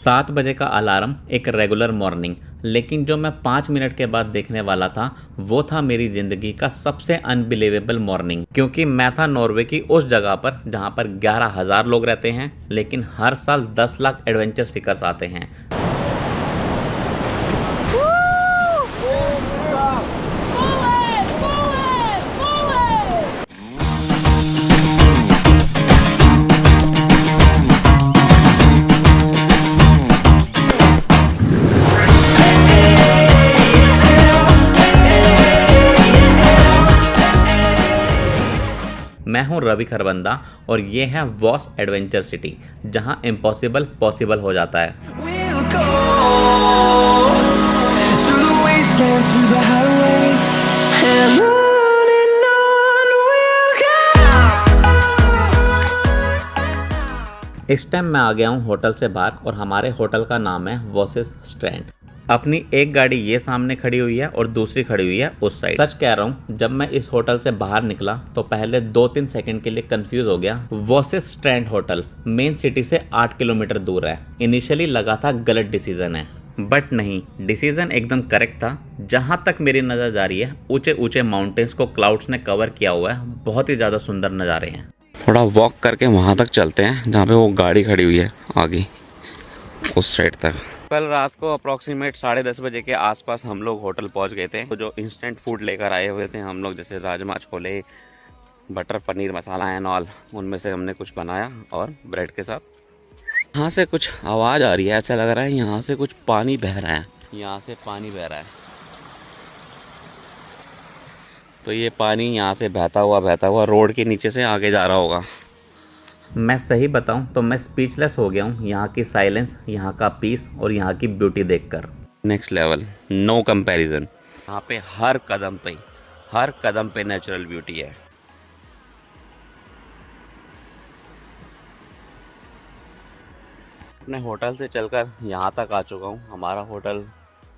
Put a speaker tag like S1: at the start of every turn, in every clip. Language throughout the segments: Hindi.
S1: 7 बजे का अलार्म एक रेगुलर मॉर्निंग, लेकिन जो मैं 5 मिनट के बाद देखने वाला था वो था मेरी ज़िंदगी का सबसे अनबिलीवेबल मॉर्निंग। क्योंकि मैं था नॉर्वे की उस जगह पर जहां पर 11,000 लोग रहते हैं, लेकिन हर साल 10 लाख एडवेंचर सीकर्स आते हैं। मैं हूं रवि खरबंदा और ये है वॉस एडवेंचर सिटी, जहां इम्पॉसिबल पॉसिबल हो जाता है।
S2: We'll go through the wastelands, through the highways, and on we'll go.
S1: इस टाइम मैं आ गया हूँ होटल से बाहर और हमारे होटल का नाम है वॉसेस स्ट्रैंड। अपनी एक गाड़ी ये सामने खड़ी हुई है और दूसरी खड़ी हुई है उस साइड। सच कह रहा हूँ, जब मैं इस होटल से बाहर निकला तो पहले 2-3 सेकंड के लिए कंफ्यूज हो गया। वॉसेस स्ट्रैंड होटल मेन सिटी से 8 किलोमीटर दूर है। इनिशियली लगा था गलत डिसीजन है, बट नहीं, डिसीजन एकदम करेक्ट था। जहां तक मेरी नजर जा रही है, ऊंचे ऊंचे माउंटेन्स को क्लाउड्स ने कवर किया हुआ है। बहुत ही ज्यादा सुंदर नज़ारे हैं।
S3: थोड़ा वॉक करके वहाँ तक चलते हैं जहाँ पे वो गाड़ी खड़ी हुई है आगे उस साइड तक। कल रात को अप्रॉक्सीमेट 10:30 बजे के आसपास हम लोग होटल पहुँच गए थे। तो जो इंस्टेंट फूड लेकर आए हुए थे हम लोग, जैसे rajma chole, butter paneer masala and all, उनमें से हमने कुछ बनाया और ब्रेड के साथ। यहाँ से कुछ आवाज़ आ रही है, ऐसा लग रहा है यहाँ से कुछ पानी बह रहा है। यहाँ से पानी बह रहा है, तो ये पानी यहाँ से बहता हुआ रोड के नीचे से आगे जा रहा होगा।
S1: मैं सही बताऊं तो मैं स्पीचलेस हो गया हूं यहाँ की साइलेंस, यहाँ का पीस और यहाँ की ब्यूटी देखकर।
S3: Next level, no comparison. यहाँ पे हर कदम पे नेचुरल ब्यूटी है। अपने होटल से चलकर यहाँ तक आ चुका हूँ। हमारा होटल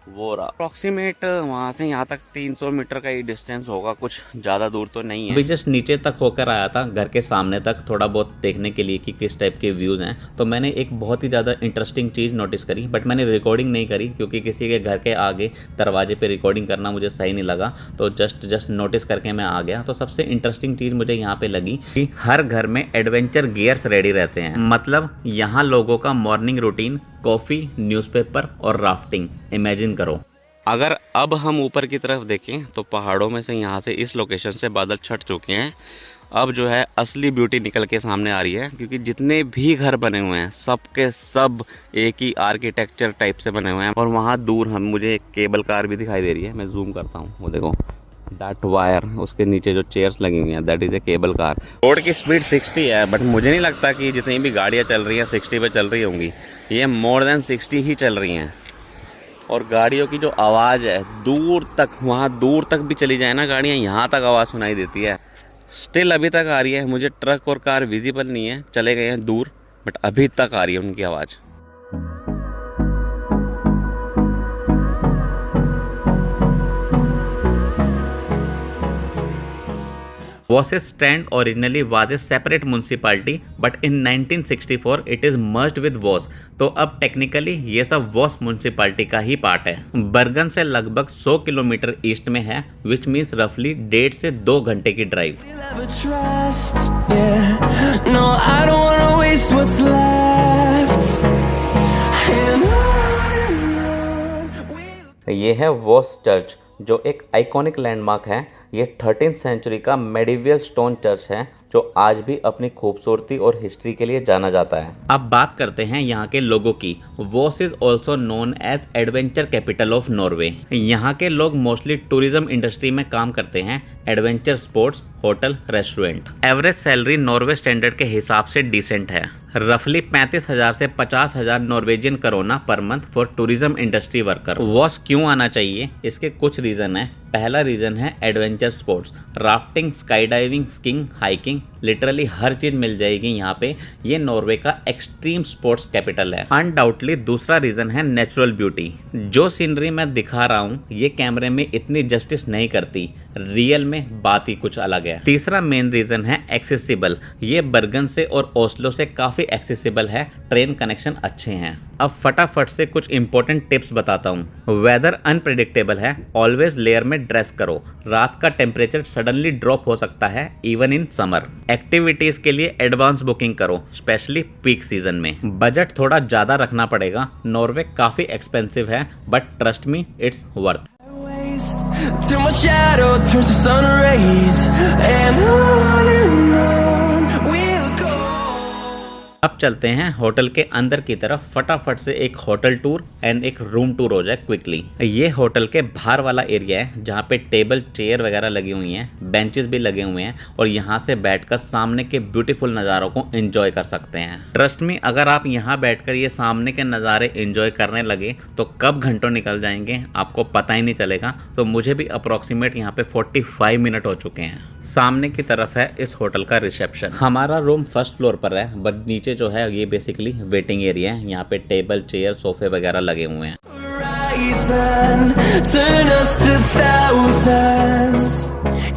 S3: वो रहा। अप्रॉक्सीमेट वहाँ से यहाँ तक 300 मीटर का ही डिस्टेंस होगा, कुछ ज़्यादा दूर तो नहीं है।
S1: अभी जस्ट नीचे तक होकर आया था, घर के सामने तक, थोड़ा बहुत देखने के लिए कि किस टाइप के व्यूज़ हैं। तो मैंने एक बहुत ही ज़्यादा इंटरेस्टिंग चीज़ नोटिस करी, बट मैंने रिकॉर्डिंग नहीं करी क्योंकि किसी के घर के आगे दरवाजे पे रिकॉर्डिंग करना मुझे सही नहीं लगा। तो जस्ट नोटिस करके मैं आ गया। तो सबसे इंटरेस्टिंग चीज़ मुझे यहाँ पे लगी कि हर घर में एडवेंचर गियर्स रेडी रहते हैं। मतलब यहाँ लोगों का मॉर्निंग रूटीन कॉफ़ी, न्यूज़पेपर और राफ्टिंग। इमेजिन करो।
S3: अगर अब हम ऊपर की तरफ देखें तो पहाड़ों में से यहाँ से इस लोकेशन से बादल छट चुके हैं। अब जो है असली ब्यूटी निकल के सामने आ रही है, क्योंकि जितने भी घर बने हुए हैं सब के सब एक ही आर्किटेक्चर टाइप से बने हुए हैं। और वहाँ दूर मुझे एक केबल कार भी दिखाई दे रही है। मैं जूम करता हूँ, वो देखो दैट वायर, उसके नीचे जो चेयर्स लगी हुई हैं, that is a cable car. Road की स्पीड 60 है, बट मुझे नहीं लगता कि जितनी भी गाड़ियाँ चल रही हैं 60 पे चल रही होंगी। ये मोर देन 60 ही चल रही हैं। और गाड़ियों की जो आवाज़ है दूर तक, वहाँ दूर तक भी चली जाए ना गाड़ियाँ, यहाँ तक आवाज़ सुनाई देती है। स्टिल अभी तक आ रही है। मुझे ट्रक और कार विजिबल नहीं है, चले गए हैं दूर, बट अभी तक आ रही है उनकी आवाज़।
S1: Vosses Strand originally was a separate municipality, but in 1964 it is merged with Voss। तो अब टेक्निकली ये सब वॉस म्यूनसिपालिटी का ही पार्ट है। बर्गन से लगभग 100 किलोमीटर ईस्ट में है, विच मीन्स रफली 1.5 से 2 घंटे की drive.
S2: We'll ever trust, yeah. No, I don't wanna waste what's left. And on we'll
S1: ये है वॉस चर्च, जो एक आइकॉनिक लैंडमार्क है। ये 13th सेंचुरी का मेडिवियल स्टोन चर्च है, जो आज भी अपनी खूबसूरती और हिस्ट्री के लिए जाना जाता है। अब बात करते हैं यहाँ के लोगों की। Voss is also known as adventure capital of Norway. यहाँ के लोग मोस्टली टूरिज्म इंडस्ट्री में काम करते हैं, adventure sports, hotel, restaurant. Average salary Norway standard के हिसाब से डिसेंट है, रफली 35,000 से 50,000 Norwegian krone per month for tourism industry worker. Voss क्यों आना चाहिए? इसके कुछ रीज़न है। पहला रीज़न है adventure sports, rafting, sky diving, skiing, hiking, literally हर चीज मिल जाएगी यहाँ पे। ये नॉर्वे का एक्सट्रीम स्पोर्ट्स कैपिटल है। अनडाउटली दूसरा रीजन है नेचुरल ब्यूटी। जो सीनरी मैं दिखा रहा हूँ ये कैमरे में इतनी जस्टिस नहीं करती, रियल में बात ही कुछ अलग है। तीसरा मेन रीजन है एक्सेसिबल। ये बर्गन से और ओस्लो से काफी एक्सेसिबल है, ट्रेन कनेक्शन अच्छे हैं। अब फटाफट से कुछ इंपॉर्टेंट टिप्स बताता हूँ। वेदर अनप्रेडिक्टेबल है, ऑलवेज लेयर में ड्रेस करो। रात का टेम्परेचर सडनली ड्रॉप हो सकता है इवन इन समर। एक्टिविटीज के लिए एडवांस बुकिंग करो, स्पेशली पीक सीजन में। बजट थोड़ा ज्यादा रखना पड़ेगा, नॉर्वे काफी एक्सपेंसिव है but trust me it's worth.
S2: Till my shadow turns to sun rays, and on we'll go.
S1: अब चलते हैं होटल के अंदर की तरफ। फटाफट से एक होटल टूर एंड एक रूम टूर हो जाए क्विकली। ये होटल के बाहर वाला एरिया है जहाँ पे टेबल चेयर वगैरह लगी हुई हैं, बेंचेस भी लगे हुए हैं और यहाँ से बैठकर सामने के ब्यूटीफुल नज़ारों को एंजॉय कर सकते हैं। ट्रस्ट मी, अगर आप यहाँ बैठकर ये सामने के नज़ारे एंजॉय करने लगे तो कब घंटों निकल जाएंगे आपको पता ही नहीं चलेगा। तो मुझे भी अप्रोक्सीमेट यहाँ पे 45 मिनट हो चुके हैं। सामने की तरफ है इस होटल का रिसेप्शन। हमारा रूम फर्स्ट फ्लोर पर है बट नीचे जो है ये बेसिकली वेटिंग एरिया है। यहाँ पे टेबल चेयर सोफे वगैरह लगे हुए हैं।
S2: Horizon, turn us to thousands,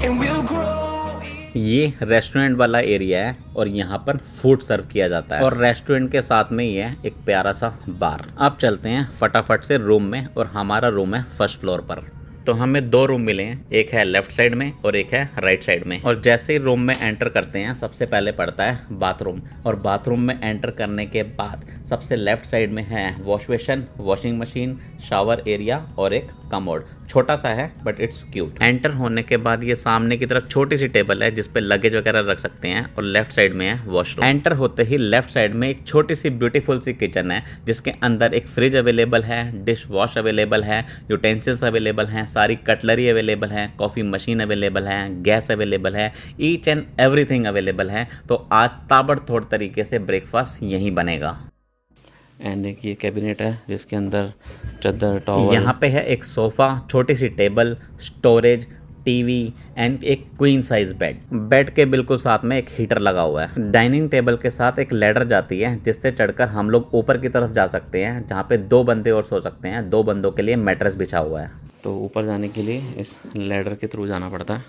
S2: and we'll grow.
S1: ये रेस्टोरेंट वाला एरिया है और यहाँ पर फूड सर्व किया जाता है और रेस्टोरेंट के साथ में ही है एक प्यारा सा बार। अब चलते हैं फटाफट से रूम में और हमारा रूम है फर्स्ट फ्लोर पर। तो हमें दो रूम मिले हैं, एक है लेफ्ट साइड में और एक है राइट साइड में। और जैसे ही रूम में एंटर करते हैं सबसे पहले पड़ता है बाथरूम। और बाथरूम में एंटर करने के बाद सबसे लेफ्ट साइड में है wash basin, washing machine, shower area और एक कमोड। छोटा सा है बट इट्स क्यूट। एंटर होने के बाद ये सामने की तरफ छोटी सी टेबल है जिसपे लगेज वगैरह रख सकते हैं और लेफ्ट साइड में है वॉशरूम। एंटर होते ही लेफ्ट साइड में एक छोटी सी ब्यूटीफुल सी किचन है जिसके अंदर एक फ्रिज अवेलेबल है, डिश वॉश अवेलेबल है, यूटेंसिल्स अवेलेबल हैं, सारी कटलरी अवेलेबल है, कॉफ़ी मशीन अवेलेबल है, गैस अवेलेबल है, ईच एंड एवरीथिंग अवेलेबल है। तो आज ताबड़तोड़ तरीके से ब्रेकफास्ट यहीं बनेगा।
S3: एंड एक ये कैबिनेट है जिसके अंदर चादर, टॉवल।
S1: यहाँ पे है एक सोफ़ा, छोटी सी टेबल, स्टोरेज, टीवी एंड एक क्वीन साइज बेड। बेड के बिल्कुल साथ में एक हीटर लगा हुआ है। डाइनिंग टेबल के साथ एक लैडर जाती है जिससे चढ़कर हम लोग ऊपर की तरफ जा सकते हैं जहाँ पे 2 बंदे और सो सकते हैं। 2 बंदों के लिए मैट्रेस बिछा हुआ है।
S3: तो ऊपर जाने के लिए इस लैडर के थ्रू जाना पड़ता है।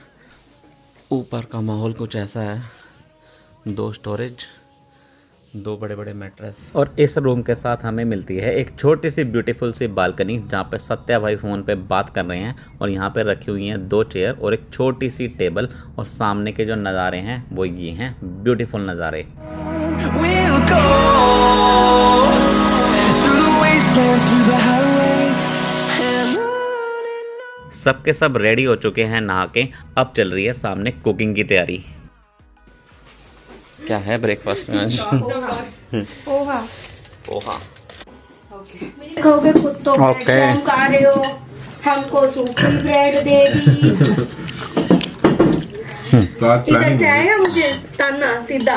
S3: ऊपर का माहौल कुछ ऐसा है, 2 स्टोरेज, 2 बड़े बड़े मैट्रेस।
S1: और इस रूम के साथ हमें मिलती है एक छोटी सी ब्यूटीफुल सी बालकनी जहाँ पे सत्या भाई फ़ोन पे बात कर रहे हैं और यहाँ पे रखी हुई हैं 2 चेयर और एक छोटी सी टेबल। और सामने के जो नज़ारे हैं वो ये हैं ब्यूटीफुल नज़ारे।
S2: We'll go through the wastelands, through the highways, and on.
S1: सबके सब रेडी हो चुके हैं नहा के। अब चल रही है सामने कुकिंग की तैयारी।
S3: क्या है ब्रेकफास्ट में आज?
S4: पोहा।
S3: पोहा।
S4: कहोगे खुद तो ब्रेड
S1: ओके।
S4: जैम खा रहे हो, हमको सूखी ब्रेड देगी। इधर से आएगा मुझे ताना सीधा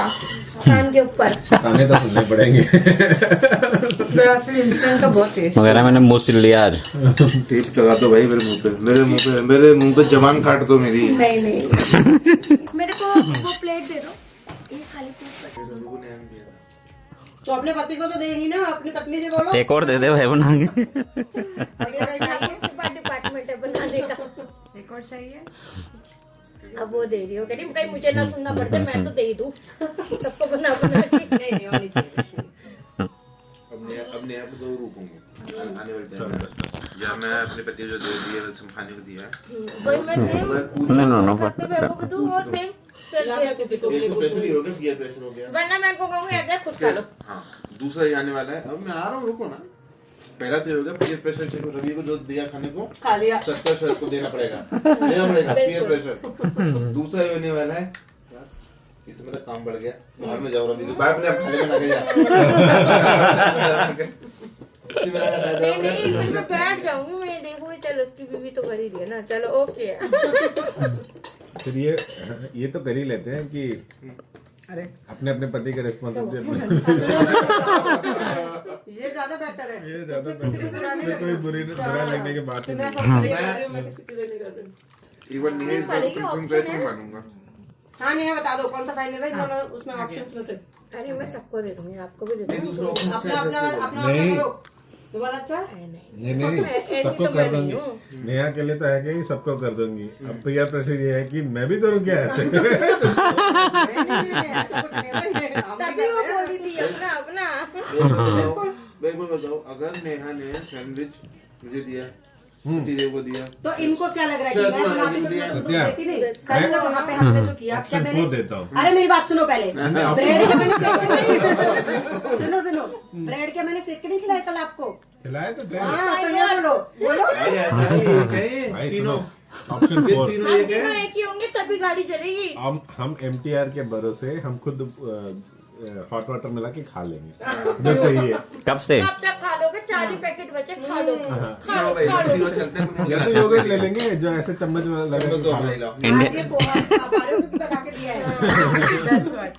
S4: कान के ऊपर।
S5: ताने तो सुनने पड़ेंगे।
S4: इंस्टेंट का बहुत टेस्ट।
S1: वगैरह मैंने मुँह सिल लिया आज।
S5: टेप लगा दो भाई मेरे मुंह पे, मेरे मुंह पे जबान काट दो मेरी।
S4: नहीं मेरे को वो प्लेट दे दो, ये खाली प्लेट।
S6: तो अपने पति को तो देगी ना, अपनी पत्नी से बोलो।
S1: एक और दे दे भाई बना के।
S4: डिपार्टमेंट है बनाने का।
S6: एक और चाहिए।
S4: अब वो दे रही हो, कह रही कहीं मुझे ना सुनना पड़ता, मैं तो दे ही दूं सबको बना बना के। नहीं होनी चाहिए।
S5: अपने आप 2 रूप होंगे आने वाले टाइम में। या मैं अपने पति जो दे दिए खाने को दिया है,
S4: वही मैं
S1: नहीं
S4: दूं और फिर
S5: एक तो प्रेशर ही हो गया, गियर प्रेशर हो गया।
S4: वरना मैं को कहूंगी ऐसा खुद खा लो।
S5: हाँ, दूसरा ही आने वाला है। अब मैं आ रहा हूँ, रुको ना। पहला तो हो गया पीयर प्रेशर, रवि को जो दिया खाने को
S6: खा लिया।
S5: 70 शहर को देना पड़ेगा पीयर प्रेशर। दूसरा ही होने वाला है यार, ये तो मेरा काम बढ़ गया। बाहर में जाओ रवि, तो बाहर अपने आप खाने बना के जा।
S4: नहीं फिर मैं बैठ जाऊंगी, मैं देखूंगी चलो उसकी बीवी तो कर ही रही है ना, चलो ओके।
S5: फिर ये तो कर ही लेते हैं कि
S6: अरे
S5: अपने अपने पति के रिस्पॉन्सिबिलिटी
S6: ये ज्यादा बेटर है।
S5: ये ज्यादा कोई बुरा लगने की बात ही
S6: मैं किसी के लिए नहीं कर दूँ।
S5: नहीं है। मानूंगा
S6: हाँ नहीं बता दो कौन सा फाइनल है दोनों उसमें ऑप्शंस में से।
S4: अरे मैं सबको दे दूंगी, आपको भी दे
S5: नहीं
S4: दूंगी।
S5: दूसरा ऑप्शन
S6: अपना अपना अपना
S7: नहीं।
S6: करो दोबारा अच्छा
S7: नहीं नहीं
S4: ऐसी
S7: सबको
S4: तो
S7: कर
S4: मैं नहीं
S7: दूंगी। नेहा के लिए तो है कि सबको कर दूंगी। अब प्रिया प्रश्न ये है कि मैं भी करूँ क्या ऐसे?
S6: ऐसा कुछ नहीं है, हम भी
S4: तभी वो
S6: करते हैं।
S4: बोली थी अपना अपना।
S5: बिल्कुल बताओ, अगर नेहा ने सैंडविच मुझे दिया, दीदी को दिया,
S6: तो इनको क्या लग रहा है कि
S5: शायद
S6: मैं
S5: वो
S6: बनाती तो
S5: दिया।
S6: मैं
S7: सत्या,
S6: देती नहीं। कल तो वहाँ पे हमने जो किया क्या
S7: ऑप्शन
S6: मैंने
S7: 4 देता हूँ।
S6: अरे मेरी बात सुनो पहले
S5: नहीं,
S6: ब्रेड के मैंने सेक के नहीं सुनो सुनो ब्रेड के मैंने सेक के नहीं खिलाया कल आपको।
S7: खिलाए तो थे
S6: हाँ तो ये बोलो बोलो
S5: भाई ऐसा ही एक है,
S7: भाई
S5: तीनों
S7: सुनो ऑप्शन 4
S5: तीनों
S4: हम
S5: एक
S4: तीनों
S5: है।
S4: एक ही होंगे तभी गाड़ी चलेगी।
S7: हम MTR के भरोसे हम खुद हॉट वाटर मिला के खा लेंगे जो चाहिए।
S1: कब से?
S4: कब तक खा लोगे? 4 ही पैकेट बचे, खा लो खा
S5: चलो
S4: लो
S5: भाई,
S4: खा लो।
S5: तीनों चलते हैं, मुझे
S7: या तो योगर्ट ले लेंगे जो ऐसे चम्मच में लगा के
S5: तो
S7: खा
S5: हम
S7: लो।
S5: ले लो।
S6: आज ये पोहा नहीं खा पा रहे हो क्योंकि बना के दिया है।
S4: That's what।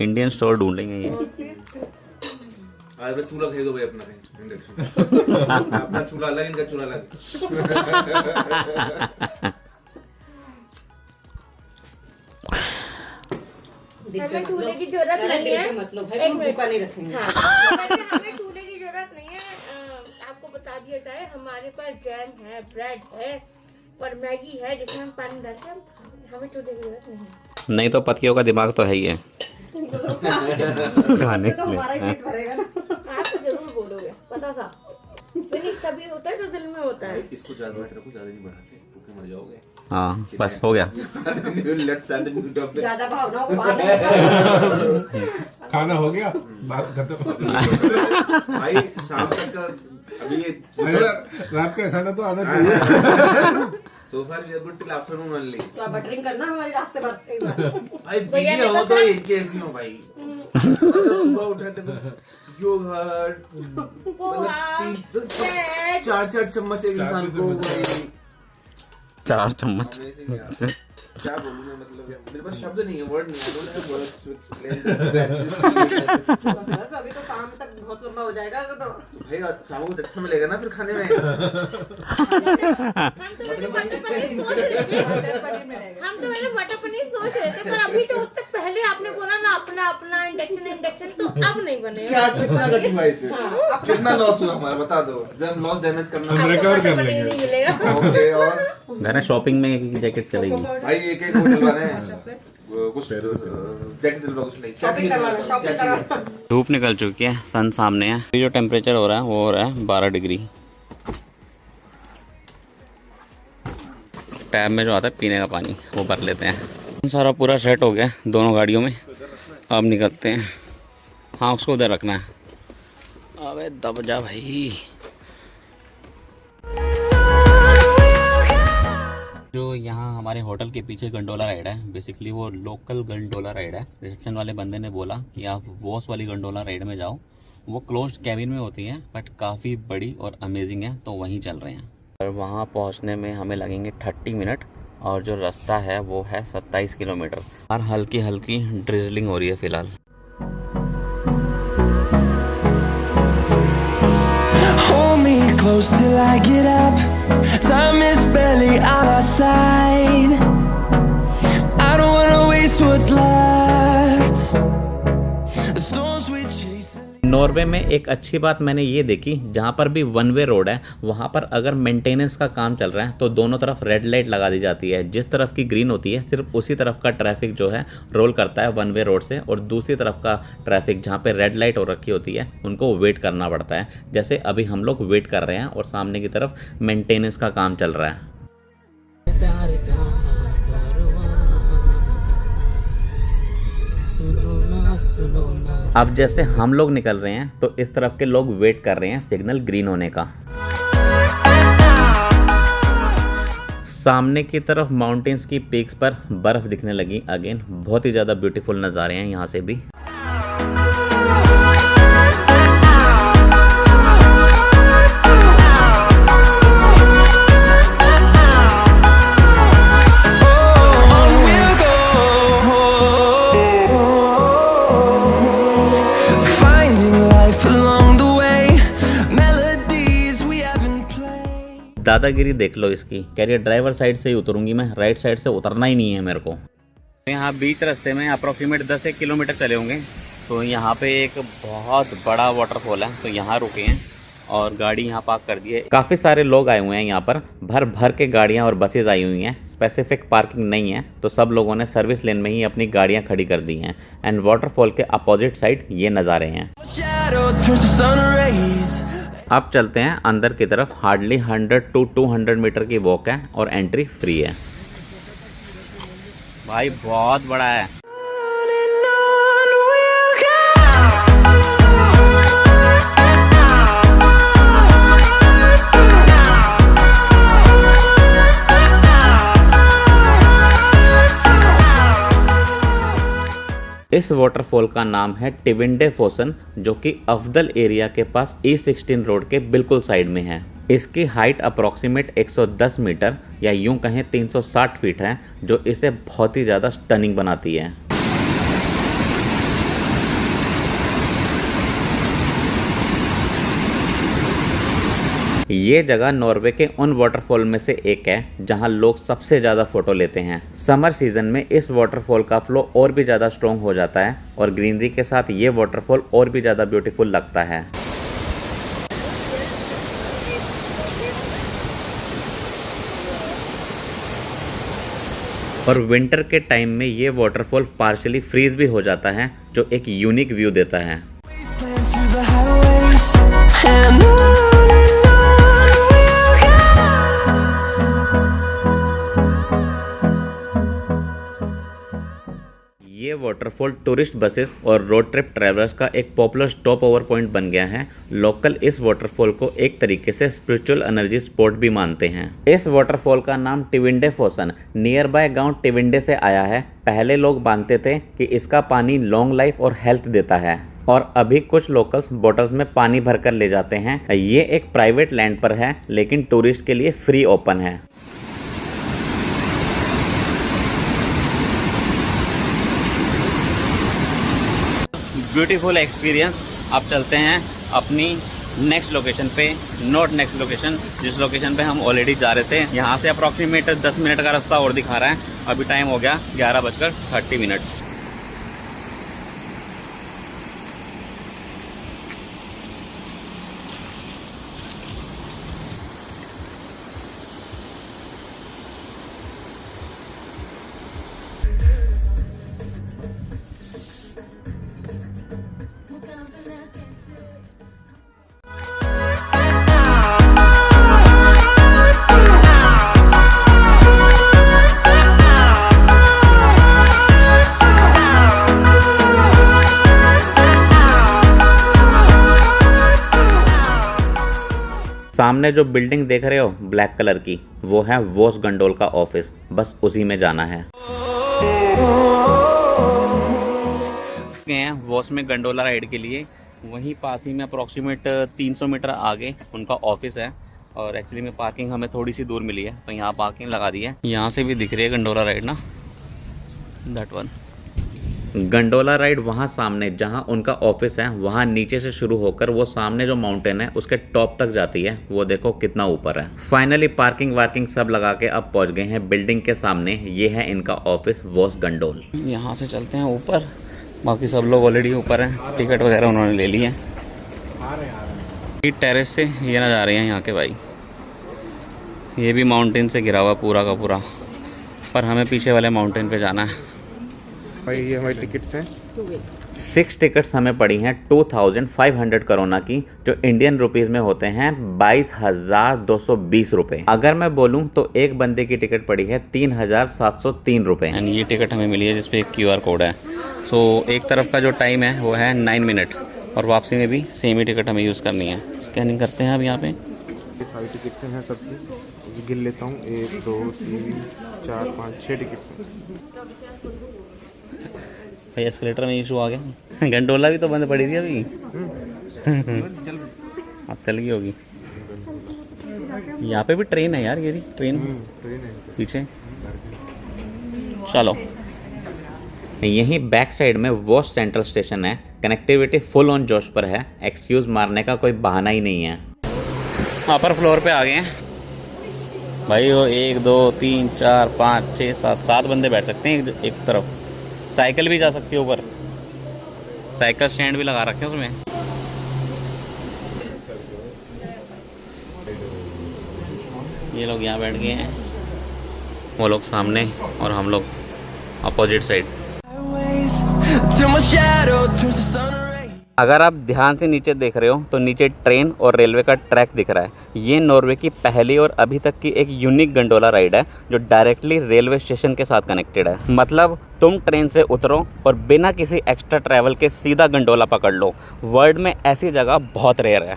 S1: इंडियन स्टोर ढूंढेंगे ये।
S5: आज मैं चूल्हा खरीदो भाई अपना इंडक्शन। अपना चूल्हा अलग, इनका चूल्हा अलग।
S4: हमें चूल्हे की जरूरत नहीं है।
S6: मतलब है
S4: एक
S6: हम
S4: मिनट।
S6: भूखा नहीं रखेंगे।
S4: हाँ, वैसे हमें चूल्हे की जरूरत नहीं है। आपको बता दिया जाए, हमारे पास जैम है, ब्रेड है और मैगी है जिसमें हम पानी डालते हैं। हमें चूल्हे की जरूरत नहीं है।
S1: नहीं तो पतियों का दिमाग तो है ही है खाने
S6: तो
S1: के
S6: हमारा ही
S1: लिए।
S6: पेट भरेगा ना।
S4: आप तो जरूर बोलोगे, पता था। फिनिश तभी होता है जो दिल में होता है।
S5: इसको ज्यादा बैठ रखो, ज्यादा नहीं बढ़ाते, भूखे मर जाओगे।
S1: हाँ बस हो गया।
S5: लेफ्ट साइड में टॉप पे।
S6: ज्यादा भावनाओं को बाहर नहीं
S7: खाना हो गया बात खत्म।
S5: भाई शाम तक का अभी ये
S7: रात का खाना तो आना चाहिए।
S5: so far we are good till afternoon only।
S6: तो आप बटरिंग करना हमारे रास्ते पर एक बार।
S5: भाई
S4: भैया
S5: बीवी
S4: ने
S5: हो
S4: तो
S5: तो
S4: सब-
S5: एक कैसी हो भाई। मतलब सुबह उठे तो योगर्ट,
S4: पोहा, ब्रेड।
S5: 4 चम्मच एक इंसान को भाई।
S1: 4 चम्मच।
S5: Amazing यार। क्या बोलूं मैं, मतलब मेरे पास शब्द नहीं है, वर्ड नहीं है, I don't have words to explain।
S6: बस अभी तो शाम तक बहुत लंबा हो जाएगा तो
S5: भाई शाम को अच्छा मिलेगा ना फिर खाने में।
S4: हम तो वैसे मटर पनीर सोच रहे थे। हम तो वैसे मटर पनीर सोच रहे थे, पर अभी तो उससे पहले आपने बोला ना अपना अपना इंडक्शन, तो अब नहीं बनेगा।
S5: क्या कितना लगी हुआ इससे? कितना लॉस हुआ हमारा बता दो, जब लॉस डैमेज करना।
S7: हम
S4: आपको
S7: recover
S4: मटर
S7: कर
S4: पनीर
S7: लेंगे।
S4: नहीं मिलेगा।
S5: ओके, और
S1: घर शॉपिंग में एक जैकेट चलेगी।
S5: भाई एक एक होटल बने हैं, कुछ जैकेट दिलवा, कुछ नहीं।
S6: शॉपिंग करवाना शॉपिंग करवाना।
S1: धूप निकल चुकी है, सन सामने है। जो टेम्परेचर हो रहा है वो हो रहा है 12 डिग्री। टैब में जो आता है पीने का पानी वो भर लेते हैं। सारा पूरा सेट हो गया दोनों गाड़ियों में। अब निकलते हैं। हाँ उसको उधर रखना है। अबे दब जा भाई। जो यहाँ हमारे होटल के पीछे गंडोला राइड है, बेसिकली वो लोकल गंडोला राइड है। रिसेप्शन वाले बंदे ने बोला कि आप वॉस वाली गंडोला राइड में जाओ, वो क्लोज्ड कैबिन में होती है बट काफ़ी बड़ी और अमेजिंग है, तो वहीं चल रहे हैं। और वहाँ पहुँचने में हमें लगेंगे 30 मिनट और जो रास्ता है वो है 27 किलोमीटर। और हल्की हल्की ड्रिजलिंग हो रही है फ़िलहाल।
S2: Hold me close till I get up. Time is barely on our side. I don't wanna waste what's left. The storms we chase.
S1: Norway में एक अच्छी बात मैंने ये देखी, जहाँ पर भी वन वे रोड है वहाँ पर अगर मेंटेनेंस का काम चल रहा है तो दोनों तरफ रेड लाइट लगा दी जाती है। जिस तरफ की ग्रीन होती है सिर्फ उसी तरफ का ट्रैफिक जो है रोल करता है वन वे रोड से, और दूसरी तरफ का ट्रैफिक जहाँ पे रेड लाइट हो रखी होती है उनको वेट करना पड़ता है। जैसे अभी हम लोग वेट कर रहे हैं और सामने की तरफ मेंटेनेंस का काम चल रहा है। अब जैसे हम लोग निकल रहे हैं तो इस तरफ के लोग वेट कर रहे हैं सिग्नल ग्रीन होने का। सामने की तरफ माउंटेन्स की पीक्स पर बर्फ दिखने लगी अगेन। बहुत ही ज़्यादा ब्यूटीफुल नज़ारे हैं यहाँ से भी।
S2: On we'll go, finding life along the way, melodies we haven't played.
S1: दादागिरी देख लो इसकी। कह रही है ड्राइवर साइड से ही उतरूंगी मैं, राइट साइड से उतरना ही नहीं है मेरे को।
S3: यहाँ बीच रास्ते में अप्रोक्सीमेट 10 एक किलोमीटर चले होंगे तो यहाँ पे एक बहुत बड़ा वाटरफॉल है, तो यहाँ रुके हैं और गाड़ी यहाँ पार्क कर दी है।
S1: काफ़ी सारे लोग आए हुए हैं यहाँ पर, भर भर के गाड़ियाँ और बसेज आई हुई हैं। स्पेसिफिक पार्किंग नहीं है तो सब लोगों ने सर्विस लेन में ही अपनी गाड़ियाँ खड़ी कर दी हैं। एंड वाटरफॉल के अपोजिट साइड ये नज़ारे हैं।
S2: Shadow turns to sun rays.
S1: अब चलते हैं अंदर की तरफ। हार्डली 100 to 200 मीटर की वॉक है और एंट्री फ्री है।
S3: भाई बहुत बड़ा है।
S2: On and on we'll go.
S1: इस वाटरफॉल का नाम है टिविंडे फोसन, जो कि अफदल एरिया के पास E16 रोड के बिल्कुल साइड में है। इसकी हाइट अप्रॉक्सीमेट 110 मीटर या यूं कहें 360 फीट है, जो इसे बहुत ही ज़्यादा स्टनिंग बनाती है। ये जगह नॉर्वे के उन वाटरफॉल में से एक है जहां लोग सबसे ज़्यादा फोटो लेते हैं। समर सीजन में इस वाटरफॉल का फ्लो और भी ज़्यादा स्ट्रॉन्ग हो जाता है और ग्रीनरी के साथ ये वाटरफॉल और भी ज़्यादा ब्यूटीफुल लगता है। और विंटर के टाइम में ये वाटरफॉल पार्शियली फ्रीज भी हो जाता है, जो एक यूनिक व्यू देता है।
S2: Wastelands through the highways. And on we'll go.
S1: ये वाटरफॉल टूरिस्ट बसेस और रोड ट्रिप ट्रैवलर्स का एक पॉपुलर स्टॉप ओवर पॉइंट बन गया है। लोकल इस वाटरफॉल को एक तरीके से स्पिरिचुअल एनर्जी स्पॉट भी मानते हैं। इस वाटरफॉल का नाम टिविंडे फोसन नियर बाय गांव टिविंडे से आया है। पहले लोग मानते थे कि इसका पानी लॉन्ग लाइफ और हेल्थ देता है, और अभी कुछ लोकल्स बॉटल्स में पानी भरकर ले जाते हैं। ये एक प्राइवेट लैंड पर है, लेकिन टूरिस्ट के लिए फ्री ओपन है।
S3: Beautiful experience. अब चलते हैं अपनी नेक्स्ट लोकेशन पे, नॉट नेक्स्ट लोकेशन, जिस लोकेशन पे हम ऑलरेडी जा रहे थे। यहाँ से अप्रॉक्सीमेट 10 मिनट का रास्ता और दिखा रहा है। अभी टाइम हो गया 11:30।
S1: सामने जो बिल्डिंग देख रहे हो ब्लैक कलर की, वो है वॉस गंडोल का ऑफिस। बस उसी में जाना है।
S3: गए हैं वॉस में गंडोला राइड के लिए। वहीं पास ही में अप्रॉक्सीमेट 300 मीटर आगे उनका ऑफिस है। और एक्चुअली में पार्किंग हमें थोड़ी सी दूर मिली है, तो यहाँ पार्किंग लगा दी है। यहाँ से भी दिख रही है गंडोला राइड ना, दैट वन।
S1: गंडोला राइड वहाँ सामने जहाँ उनका ऑफिस है, वहाँ नीचे से शुरू होकर वो सामने जो माउंटेन है उसके टॉप तक जाती है। वो देखो कितना ऊपर है। फाइनली पार्किंग वार्किंग सब लगा के अब पहुँच गए हैं बिल्डिंग के सामने। ये है इनका ऑफिस वॉस गंडोल।
S3: यहाँ से चलते हैं ऊपर। बाकी सब लोग ऑलरेडी ऊपर हैं, टिकट वगैरह उन्होंने ले ली है। टेरेस से ये नज़ारे हैं यहाँ के भाई। ये भी माउंटेन से घिरा हुआ पूरा का पूरा, पर हमें पीछे वाले माउंटेन पे जाना है।
S8: भाई ये हमारी टिकट्स हैं।
S1: 6 टिकट्स हमें पड़ी हैं 2500 करोना की, जो इंडियन रुपीस में होते हैं 22,220 रुपये। अगर मैं बोलूं तो एक बंदे की टिकट पड़ी है 3,703 रुपये।
S3: एंड ये टिकट हमें मिली है जिसपे एक QR कोड है। सो एक तरफ का जो टाइम है वो है 9 मिनट, और वापसी में भी सेम ही टिकट हमें यूज़ करनी है। स्कैनिंग करते हैं अब यहाँ पे।
S8: ये सारी टिकट्स हैं सबकी। गिन लेता हूँ, 1 2 3 4 5 6 टिकट्स हैं।
S3: भाई एस्केलेटर में इशू आ गया। गंडोला भी तो बंद पड़ी थी अभी। अब चल गई होगी। यहाँ पे भी ट्रेन है यार, ये ट्रेन
S8: ट्रेन है
S3: पीछे। चलो,
S1: यहीं बैक साइड में वॉस सेंट्रल स्टेशन है। कनेक्टिविटी फुल ऑन जोश पर है। एक्सक्यूज़ मारने का कोई बहाना ही नहीं है।
S3: अपर फ्लोर पे आ गए हैं भाई। वो 1 2 3 4 5 6 7 बंदे बैठ सकते हैं एक तरफ। साइकिल भी जा सकती है ऊपर, साइकिल स्टैंड भी लगा रखे हैं उसमें। ये लोग यहाँ बैठ गए हैं, वो लोग सामने और हम लोग opposite side.
S2: till my shadow turns to sun rays.
S3: अगर आप ध्यान से नीचे देख रहे हो तो नीचे ट्रेन और रेलवे का ट्रैक दिख रहा है। ये नॉर्वे की पहली और अभी तक की एक यूनिक गंडोला राइड है जो डायरेक्टली रेलवे स्टेशन के साथ कनेक्टेड है। मतलब तुम ट्रेन से उतरो और बिना किसी एक्स्ट्रा ट्रैवल के सीधा गंडोला पकड़ लो। वर्ल्ड में ऐसी जगह बहुत रेयर है।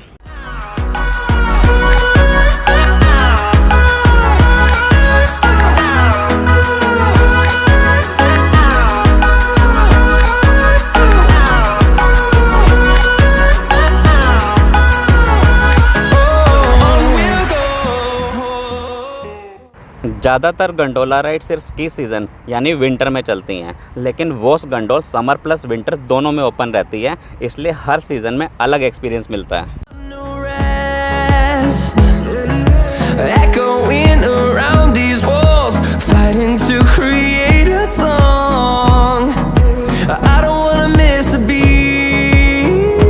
S3: ज़्यादातर गंडोला राइड सिर्फ स्की सीज़न यानी विंटर में चलती हैं, लेकिन वोस गंडोल समर प्लस विंटर दोनों में ओपन रहती है, इसलिए हर सीज़न में अलग एक्सपीरियंस मिलता है।
S2: No rest, echoing around these walls, fighting to create a song. I don't wanna miss a beat,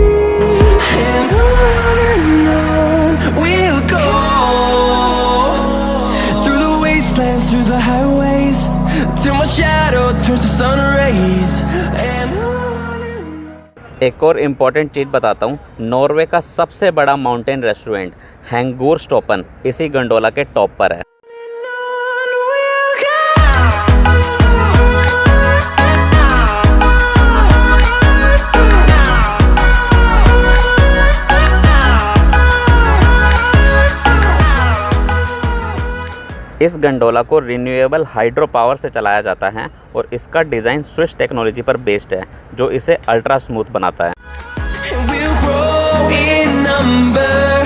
S2: and on we'll go through the wastelands, through the highways, till my shadow turns to sun rays. And
S3: एक और इम्पॉर्टेंट चीज़ बताता हूँ, नॉर्वे का सबसे बड़ा माउंटेन रेस्टोरेंट हैंगूर स्टोपन इसी गंडोला के टॉप पर है। इस गंडोला को रिन्यूएबल हाइड्रो पावर से चलाया जाता है और इसका डिज़ाइन स्विस टेक्नोलॉजी पर बेस्ड है जो इसे अल्ट्रा स्मूथ बनाता है।
S2: we'll grow in number,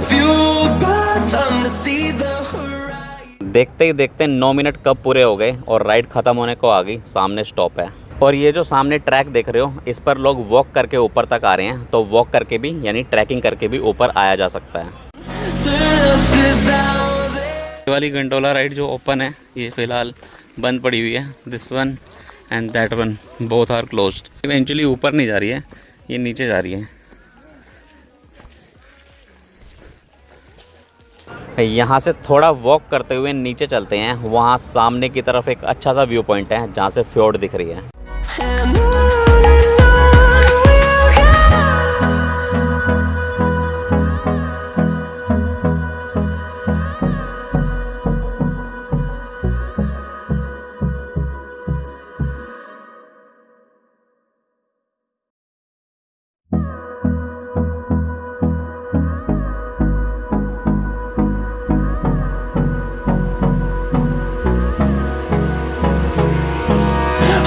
S2: fueled by them to see the horizon.
S3: देखते ही देखते 9 मिनट कब पूरे हो गए और राइड ख़त्म होने को आ गई। सामने स्टॉप है और ये जो सामने ट्रैक देख रहे हो इस पर लोग वॉक करके ऊपर तक आ रहे हैं, तो वॉक करके भी यानी ट्रैकिंग करके भी ऊपर आया जा सकता है।
S2: Turn us to thousands.
S3: ये वाली गंडोला राइड जो ओपन है ये फ़िलहाल बंद पड़ी हुई है। This one and that one both are closed. Eventually ऊपर नहीं जा रही है, ये नीचे जा रही है। यहाँ से थोड़ा वॉक करते हुए नीचे चलते हैं, वहाँ सामने की तरफ एक अच्छा सा व्यू पॉइंट है जहाँ से फ्योर्ड दिख रही है।
S2: And on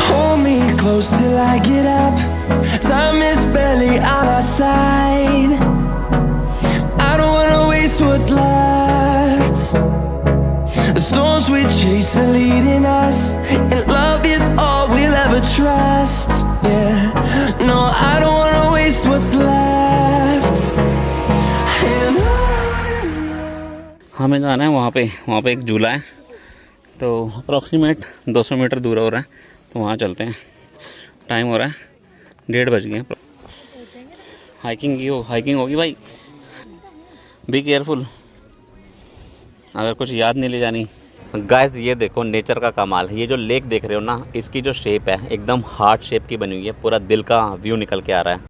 S2: hold me close till I get up. Time is barely on our side. I don't wanna waste what's left. The storms we chase are leading us, and love is all we'll ever trust. Yeah, no, I don't wanna waste what's left. And
S3: हमें जाना है वहाँ पे एक झूला है, तो अप्रॉक्सीमेट 200 मीटर दूर हो रहा है, तो वहाँ चलते हैं। टाइम हो रहा है 1:30 बज गए। हाइकिंग होगी भाई, बी केयरफुल, अगर कुछ याद नहीं ले जानी। गाइस ये देखो नेचर का कमाल। ये जो लेक देख रहे हो ना, इसकी जो शेप है एकदम हार्ट शेप की बनी हुई है, पूरा दिल का व्यू निकल के आ रहा है।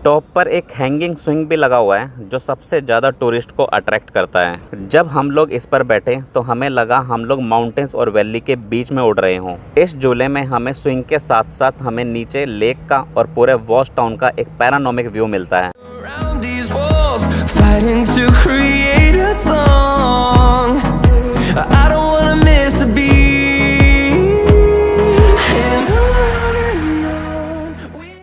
S3: टॉप पर एक हैंगिंग स्विंग भी लगा हुआ है जो सबसे ज़्यादा टूरिस्ट को अट्रैक्ट करता है। जब हम लोग इस पर बैठे तो हमें लगा हम लोग माउंटेन्स और वैली के बीच में उड़ रहे हों। इस झूले में हमें स्विंग के साथ साथ हमें नीचे लेक का और पूरे वॉश टाउन का एक पैरानोमिक व्यू मिलता है।
S2: around these walls, fighting to create a song. I don't wanna miss a beat. And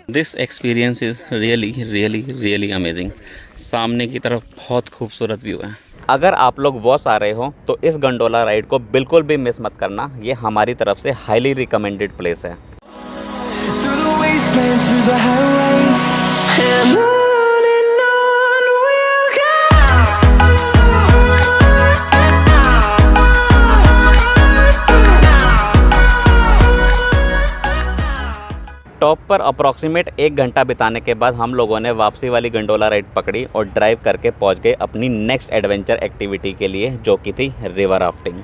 S3: this experience is really amazing. सामने की तरफ बहुत खूबसूरत व्यू है।
S1: अगर आप लोग वॉस आ रहे हो तो इस गंडोला राइड को बिल्कुल भी मिस मत करना, ये हमारी तरफ से हाईली रिकमेंडेड प्लेस है।
S2: Through the wastelands, through the highways, and on we'll go.
S1: Top पर अप्रॉक्सीमेट 1 घंटा बिताने के बाद हम लोगों ने वापसी वाली गंडोला राइड पकड़ी और ड्राइव करके पहुंच गए अपनी नेक्स्ट एडवेंचर एक्टिविटी के लिए, जो कि थी river rafting.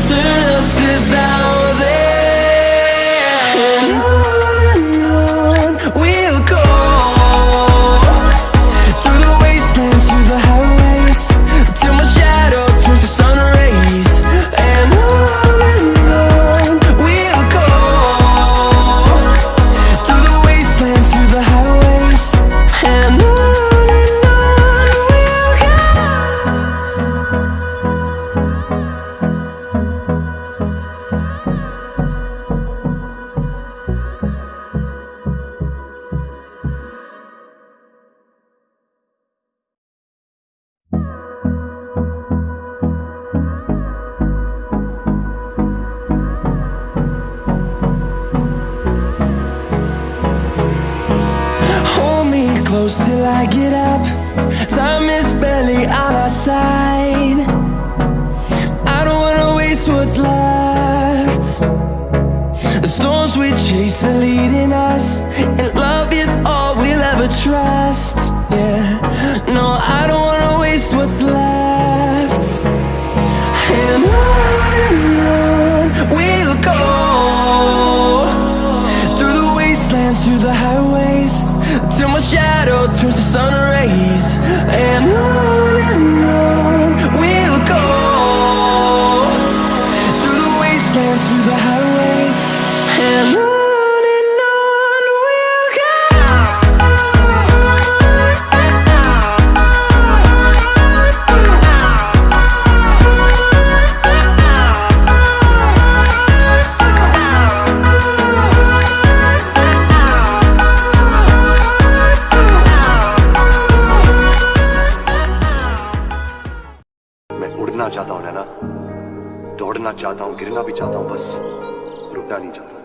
S2: Turn us to thousands. And on we'll go. Through the wastelands, through the highways, till my shadow turns to sun rays. And on we'll go. Through the wastelands, through the highways, and on we'll go. Hold me close till I get up. Time is barely on our side. I don't wanna waste what's left. The storms we chase are leading us, and love is all we'll ever trust. Yeah, no, I don't wanna waste what's left. And on we'll go. Through the wastelands, through the highways, till my shadow turns to sun rays. And on we'll go. Through the wastelands, through the highways, and on we'll go.
S9: मैं उड़ना चाहता हूँ नैना, दौड़ना चाहता हूँ, गिरना भी चाहता हूँ, बस रुकना नहीं चाहता।